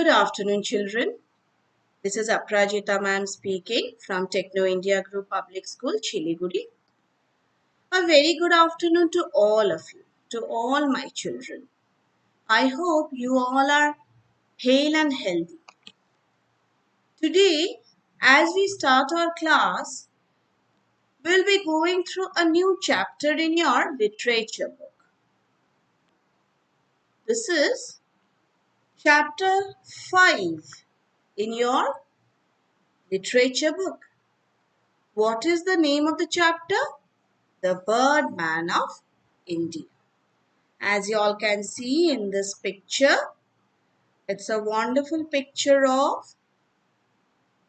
Good afternoon, children. This is Aprajita ma'am speaking from Techno India Group Public School, Chiliguri. A very good afternoon to all of you, to all my children. I hope you all are hale and healthy. Today, as we start our class, we'll be going through a new chapter in your literature book. This is chapter 5 in your literature book. What is the name of the chapter? The Birdman of India. As you all can see in this picture, it's a wonderful picture of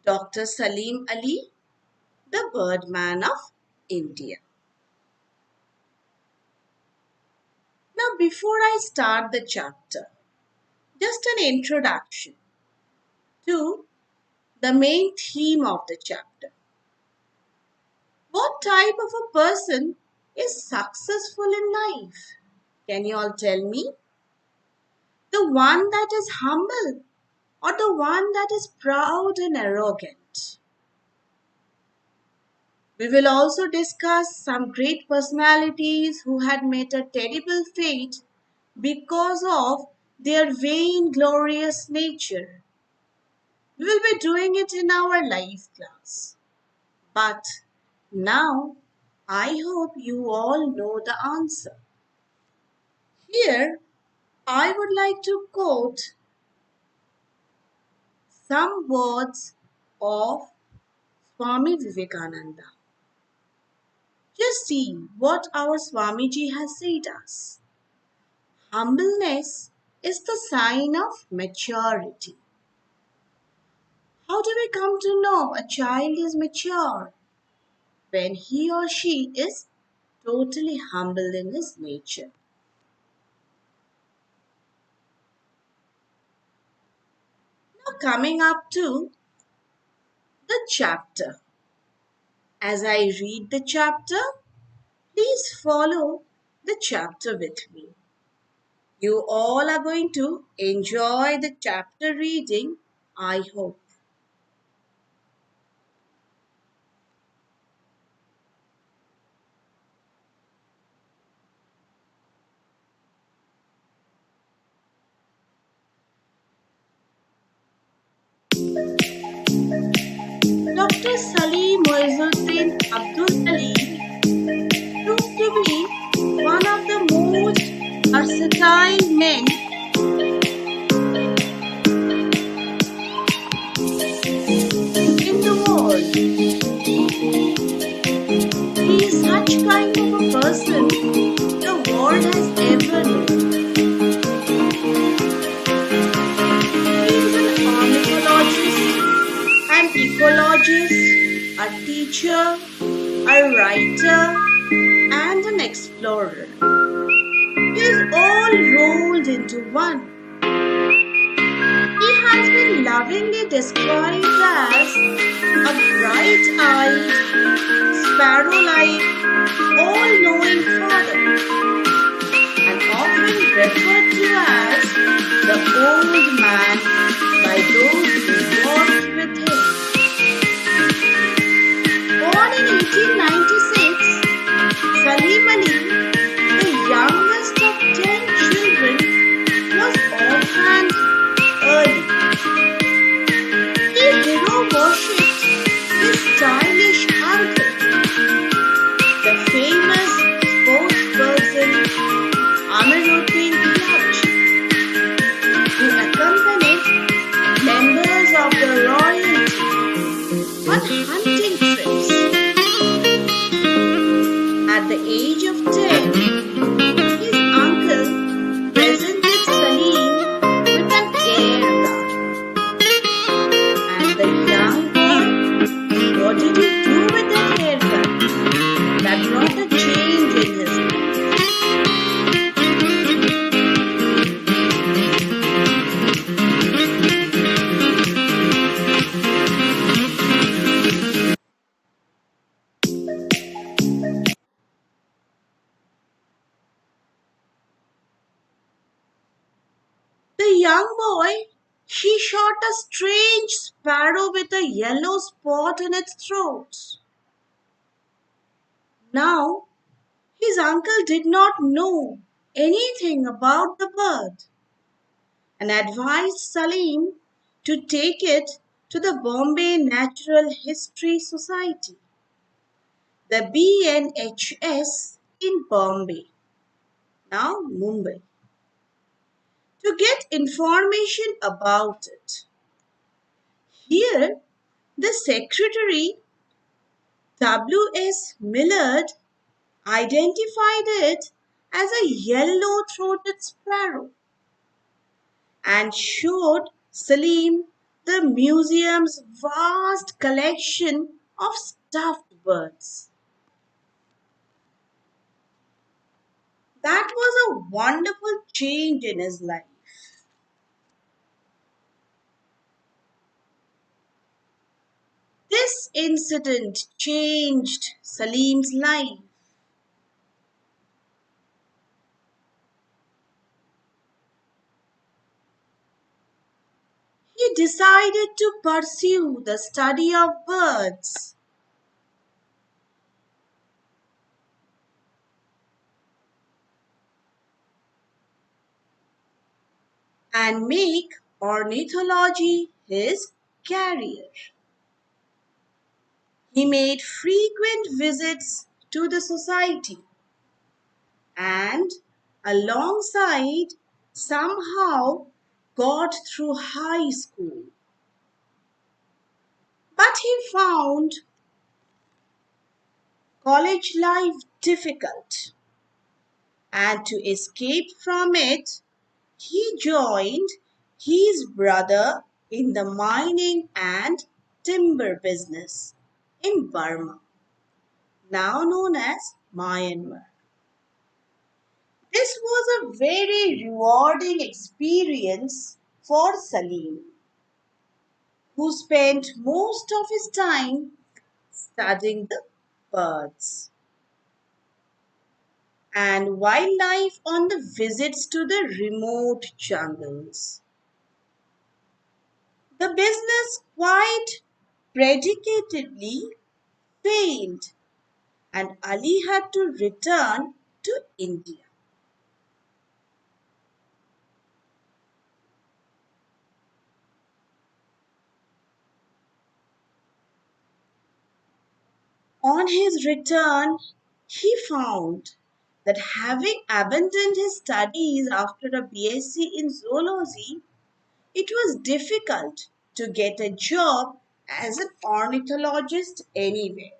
Dr. Salim Ali, the Birdman of India. Now, before I start the chapter, just an introduction to the main theme of the chapter. What type of a person is successful in life? Can you all tell me? The one that is humble or the one that is proud and arrogant? We will also discuss some great personalities who had met a terrible fate because of their vainglorious nature. We will be doing it in our life class. But now, I hope you all know the answer. Here, I would like to quote some words of Swami Vivekananda. Just see what our Swamiji has said us. Humbleness is the sign of maturity. How do we come to know a child is mature? When he or she is totally humble in his nature. Now coming up to the chapter. As I read the chapter, please follow the chapter with me. You all are going to enjoy the chapter reading, I hope. Dr. Salim Moizuddin Abdul Halim proved to be one of the most versatile men in the world. He is such kind of a person the world has ever known. He is an ornithologist, an ecologist, a teacher, a writer, and an explorer. He is all rolled into one. He has been lovingly described as a bright-eyed, sparrow-like, all-knowing father, and often referred to as the old man by those who walked with him. Born in 1896, Salim Ali, the youngest of 10 children, was orphaned early. He hero worshipped his stylish uncle, the famous spokesperson Amiruddin Khilji, who accompanied members of the royalty on hunting trips. At the age of 10, his uncle presented Salim with an air gun. And the young boy, what did he do with that air gun? That brought a change in his life. The young boy He shot a strange sparrow with a yellow spot in its throat. Now, his uncle did not know anything about the bird and advised Salim to take it to the Bombay Natural History Society, the BNHS in Bombay, now Mumbai, to get information about it. Here, the secretary W.S. Millard identified it as a yellow throated sparrow and showed Salim the museum's vast collection of stuffed birds. That was a wonderful change in his life. This incident changed Salim's life. He decided to pursue the study of birds and make ornithology his career. He made frequent visits to the society and, alongside, somehow got through high school. But he found college life difficult, and to escape from it, he joined his brother in the mining and timber business in Burma, now known as Myanmar. This was a very rewarding experience for Salim, who spent most of his time studying the birds and wildlife on the visits to the remote jungles. The business quite predictably failed, and Ali had to return to India. On his return, he found that having abandoned his studies after a BSc in zoology, it was difficult to get a job as an ornithologist anywhere.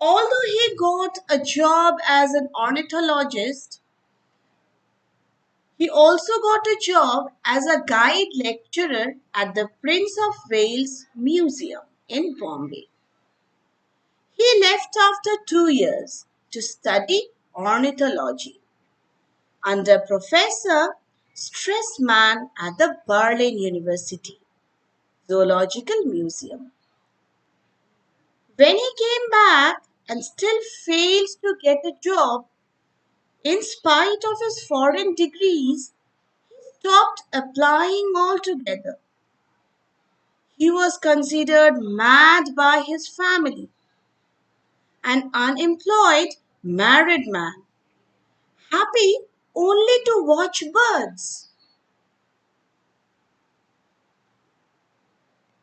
Although he got a job as an ornithologist, he also got a job as a guide lecturer at the Prince of Wales Museum in Bombay. He left after 2 years to study ornithology under Professor Stressman at the Berlin University Zoological Museum. When he came back and still failed to get a job, in spite of his foreign degrees, he stopped applying altogether. He was considered mad by his family, an unemployed married man, happy only to watch birds.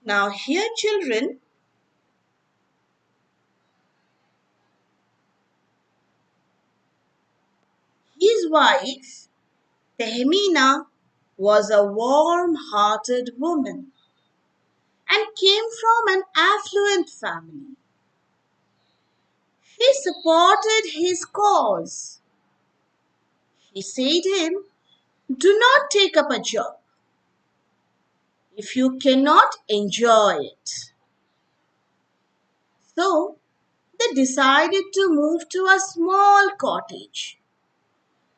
Now, here, children, his wife, Tehmina, was a warm hearted woman and came from an affluent family. She supported his cause. She said him, "Do not take up a job if you cannot enjoy it." So they decided to move to a small cottage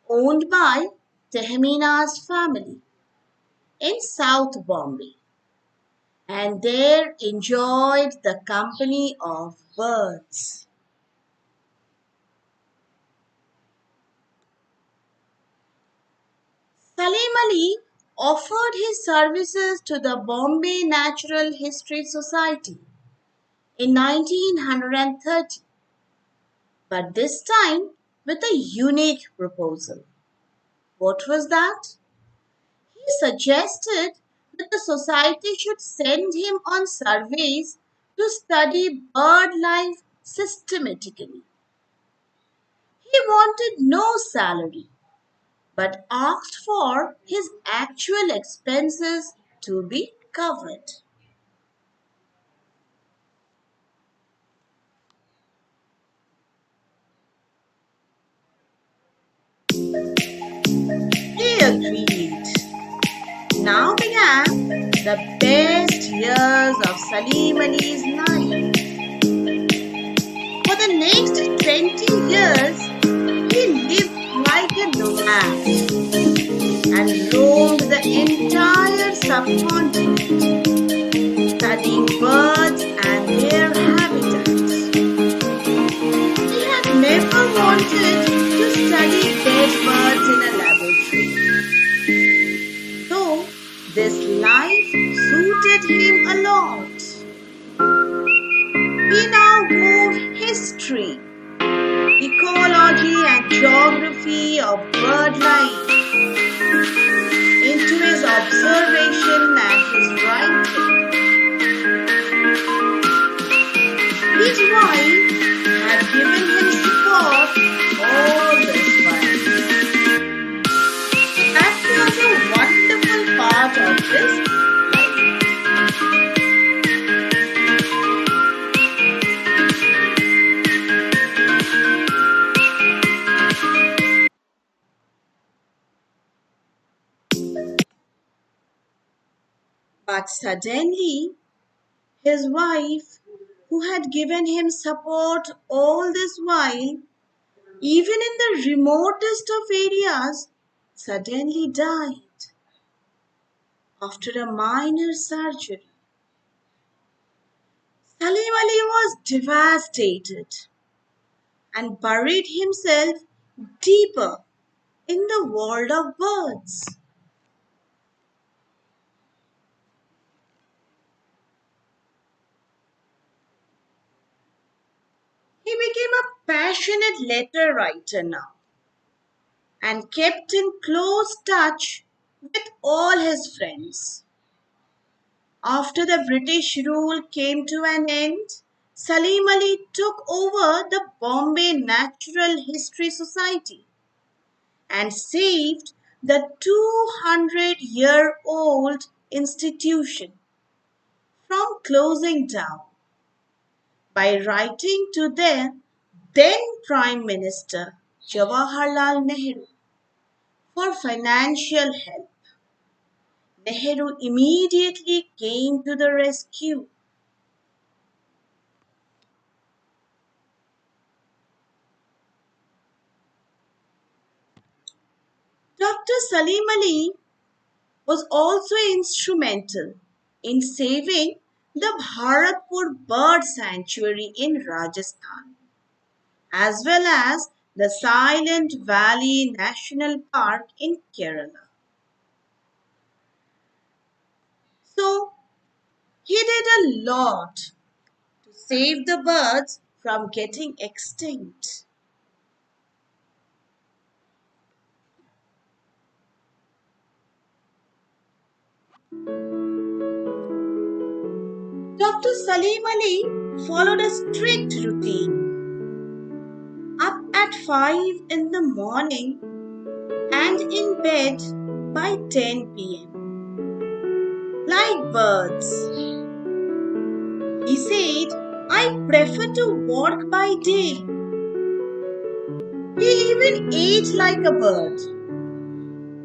owned by Tehmina's family in South Bombay and there enjoyed the company of birds. Salim Ali offered his services to the Bombay Natural History Society in 1930, but this time with a unique proposal. What was that? He suggested that the society should send him on surveys to study bird life systematically. He wanted no salary but asked for his actual expenses to be covered. He agreed. Now began the best years of Salim Ali's life. For the next 20 years, he lived like a nomad and roamed the entire subcontinent, studying birds and their habitats. He had never wanted to study dead birds in a laboratory. So, this life suited him a lot. He now wove history, ecology, and geography of bird life into his observation and his writing. His wife had given him support all this while. That was a wonderful part of his life. But suddenly, his wife, who had given him support all this while, even in the remotest of areas, suddenly died after a minor surgery. Salim Ali was devastated and buried himself deeper in the world of birds. He became a passionate letter writer now and kept in close touch with all his friends. After the British rule came to an end, Salim Ali took over the Bombay Natural History Society and saved the 200-year-old institution from closing down by writing to the then Prime Minister Jawaharlal Nehru for financial help. Nehru immediately came to the rescue. Dr. Salim Ali was also instrumental in saving the Bharatpur Bird Sanctuary in Rajasthan, as well as the Silent Valley National Park in Kerala. So, he did a lot to save the birds from getting extinct. Dr. Salim Ali followed a strict routine, up at 5 in the morning and in bed by 10 p.m. Like birds. He said, I prefer to walk by day. He even ate like a bird,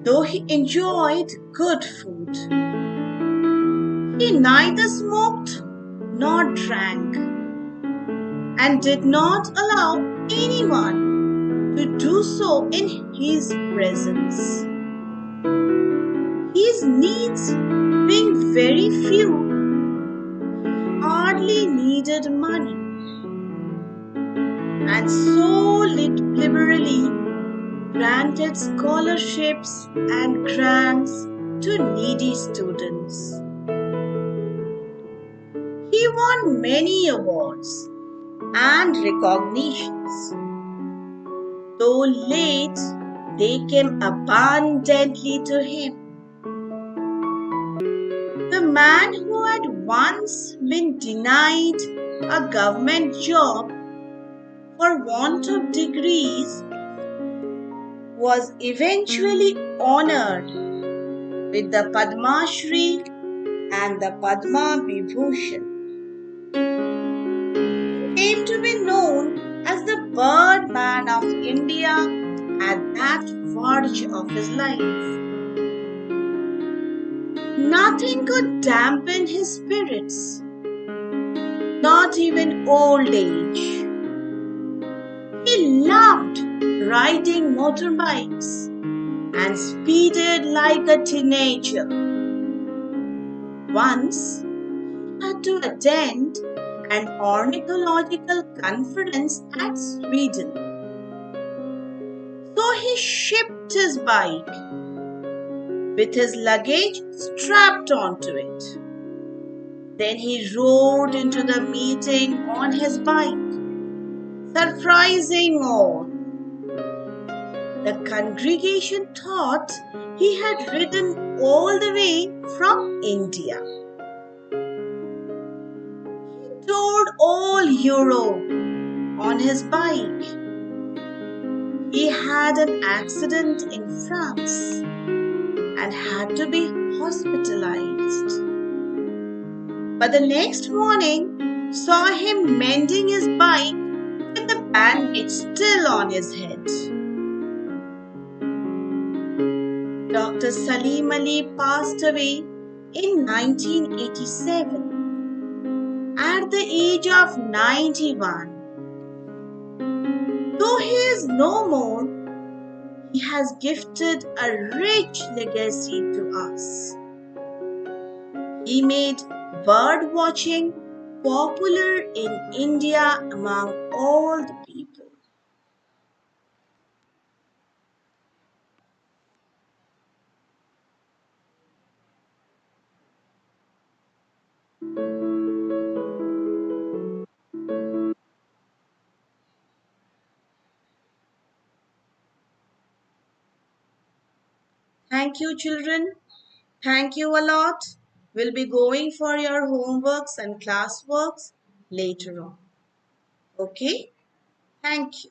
though he enjoyed good food. He neither smoked nor drank and did not allow anyone to do so in his presence. His needs being very few, hardly needed money, and so liberally granted scholarships and grants to needy students. He won many awards and recognitions. Though late, they came abundantly to him. The man who had once been denied a government job for want of degrees was eventually honored with the Padma Shri and the Padma Vibhushan. He came to be known as the Birdman of India at that verge of his life. Nothing could dampen his spirits, not even old age. He loved riding motorbikes and speeded like a teenager. Once, he had to attend an ornithological conference at Sweden. So he shipped his bike with his luggage strapped onto it. Then he rode into the meeting on his bike, surprising all. The congregation thought he had ridden all the way from India. He toured all Europe on his bike. He had an accident in France and had to be hospitalized. But the next morning saw him mending his bike with the bandage still on his head. Dr. Salim Ali passed away in 1987 at the age of 91. Though he is no more, he has gifted a rich legacy to us. He made bird watching popular in India among all the people. Thank you, children. Thank you a lot. We'll be going for your homeworks and classworks later on. Okay? Thank you.